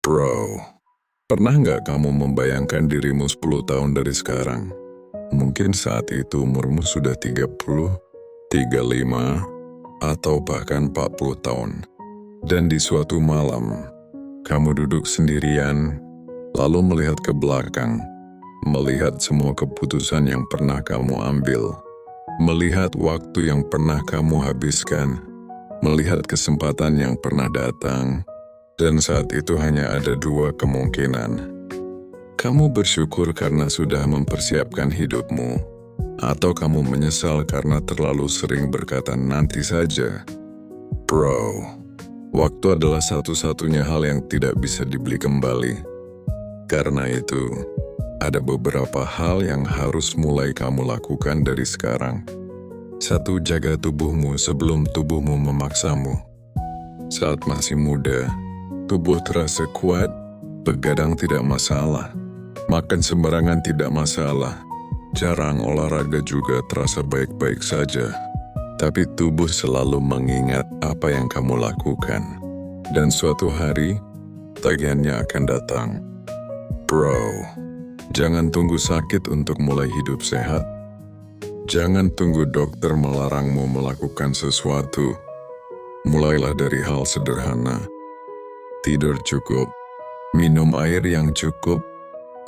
Bro, pernah nggak kamu membayangkan dirimu 10 tahun dari sekarang? Mungkin saat itu umurmu sudah 30, 35, atau bahkan 40 tahun. Dan di suatu malam, kamu duduk sendirian, lalu melihat ke belakang, melihat semua keputusan yang pernah kamu ambil, melihat waktu yang pernah kamu habiskan, melihat kesempatan yang pernah datang, dan saat itu hanya ada dua kemungkinan. Kamu bersyukur karena sudah mempersiapkan hidupmu, atau kamu menyesal karena terlalu sering berkata nanti saja. Bro, waktu adalah satu-satunya hal yang tidak bisa dibeli kembali. Karena itu, ada beberapa hal yang harus mulai kamu lakukan dari sekarang. 1. Jaga tubuhmu sebelum tubuhmu memaksamu. Saat masih muda, tubuh terasa kuat, begadang tidak masalah, makan sembarangan tidak masalah, jarang olahraga juga terasa baik-baik saja. Tapi tubuh selalu mengingat apa yang kamu lakukan, dan suatu hari, tagihannya akan datang. Bro, jangan tunggu sakit untuk mulai hidup sehat. Jangan tunggu dokter melarangmu melakukan sesuatu. Mulailah dari hal sederhana. Tidur cukup, minum air yang cukup,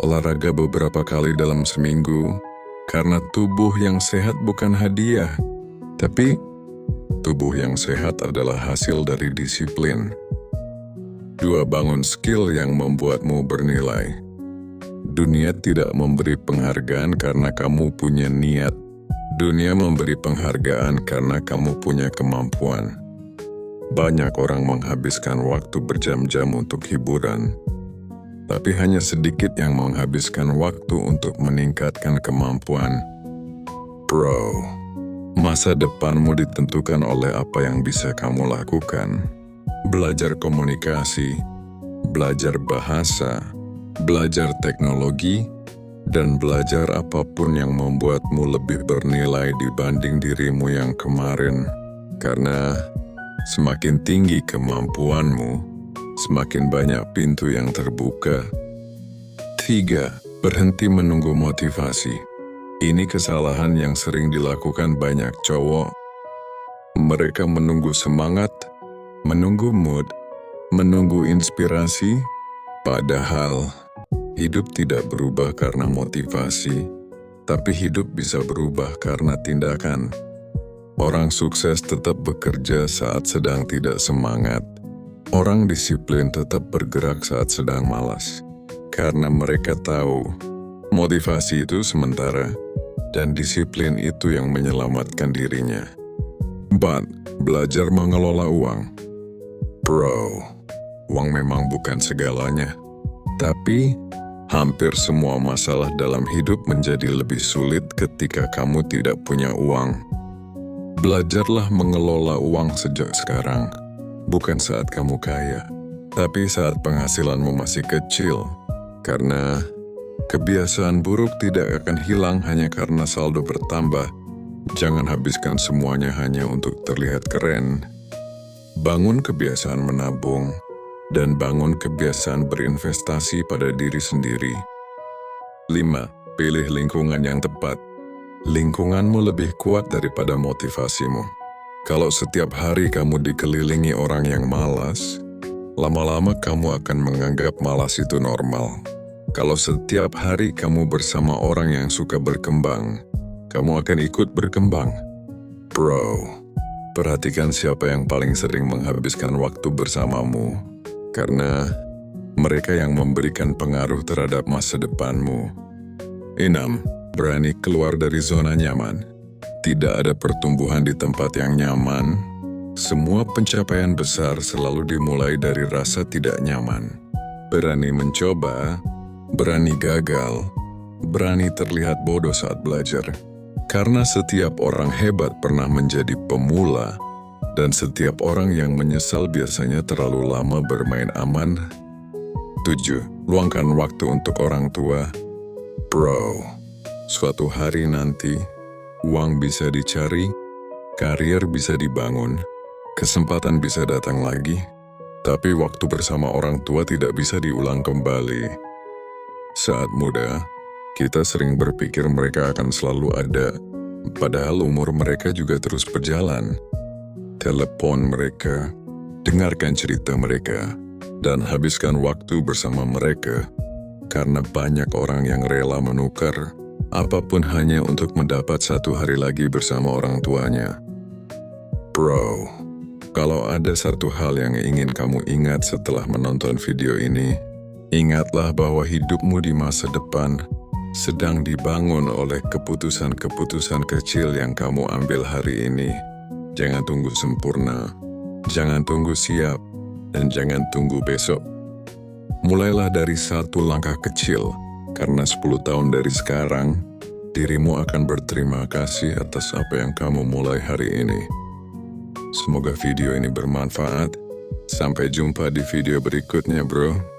olahraga beberapa kali dalam seminggu, karena tubuh yang sehat bukan hadiah, tapi tubuh yang sehat adalah hasil dari disiplin. 2. Bangun skill yang membuatmu bernilai. Dunia tidak memberi penghargaan karena kamu punya niat. Dunia memberi penghargaan karena kamu punya kemampuan. Banyak orang menghabiskan waktu berjam-jam untuk hiburan, tapi hanya sedikit yang menghabiskan waktu untuk meningkatkan kemampuan. Bro, masa depanmu ditentukan oleh apa yang bisa kamu lakukan. Belajar komunikasi, belajar bahasa, belajar teknologi, dan belajar apapun yang membuatmu lebih bernilai dibanding dirimu yang kemarin. Karena semakin tinggi kemampuanmu, semakin banyak pintu yang terbuka. 3. Berhenti menunggu motivasi. Ini kesalahan yang sering dilakukan banyak cowok. Mereka menunggu semangat, menunggu mood, menunggu inspirasi, padahal hidup tidak berubah karena motivasi, tapi hidup bisa berubah karena tindakan. Orang sukses tetap bekerja saat sedang tidak semangat. Orang disiplin tetap bergerak saat sedang malas. Karena mereka tahu, motivasi itu sementara, dan disiplin itu yang menyelamatkan dirinya. 4. Belajar mengelola uang. Bro, uang memang bukan segalanya. Tapi, hampir semua masalah dalam hidup menjadi lebih sulit ketika kamu tidak punya uang. Belajarlah mengelola uang sejak sekarang, bukan saat kamu kaya, tapi saat penghasilanmu masih kecil. Karena kebiasaan buruk tidak akan hilang hanya karena saldo bertambah. Jangan habiskan semuanya hanya untuk terlihat keren. Bangun kebiasaan menabung, dan bangun kebiasaan berinvestasi pada diri sendiri. 5. Pilih lingkungan yang tepat. Lingkunganmu lebih kuat daripada motivasimu. Kalau setiap hari kamu dikelilingi orang yang malas, lama-lama kamu akan menganggap malas itu normal. Kalau setiap hari kamu bersama orang yang suka berkembang, kamu akan ikut berkembang. Bro, perhatikan siapa yang paling sering menghabiskan waktu bersamamu, karena mereka yang memberikan pengaruh terhadap masa depanmu. 6. Berani keluar dari zona nyaman. Tidak ada pertumbuhan di tempat yang nyaman. Semua pencapaian besar selalu dimulai dari rasa tidak nyaman. Berani mencoba, berani gagal, berani terlihat bodoh saat belajar. Karena setiap orang hebat pernah menjadi pemula, dan setiap orang yang menyesal biasanya terlalu lama bermain aman. 7. Luangkan waktu untuk orang tua. Bro, suatu hari nanti, uang bisa dicari, karier bisa dibangun, kesempatan bisa datang lagi, Tapi waktu bersama orang tua tidak bisa diulang kembali. Saat muda, kita sering berpikir mereka akan selalu ada, padahal umur mereka juga terus berjalan. Telepon mereka, dengarkan cerita mereka, dan habiskan waktu bersama mereka, karena banyak orang yang rela menukar apapun hanya untuk mendapat satu hari lagi bersama orang tuanya. Bro, kalau ada satu hal yang ingin kamu ingat setelah menonton video ini, ingatlah bahwa hidupmu di masa depan sedang dibangun oleh keputusan-keputusan kecil yang kamu ambil hari ini. Jangan tunggu sempurna, jangan tunggu siap, dan jangan tunggu besok. Mulailah dari satu langkah kecil, karena 10 tahun dari sekarang, dirimu akan berterima kasih atas apa yang kamu mulai hari ini. Semoga video ini bermanfaat. Sampai jumpa di video berikutnya, bro.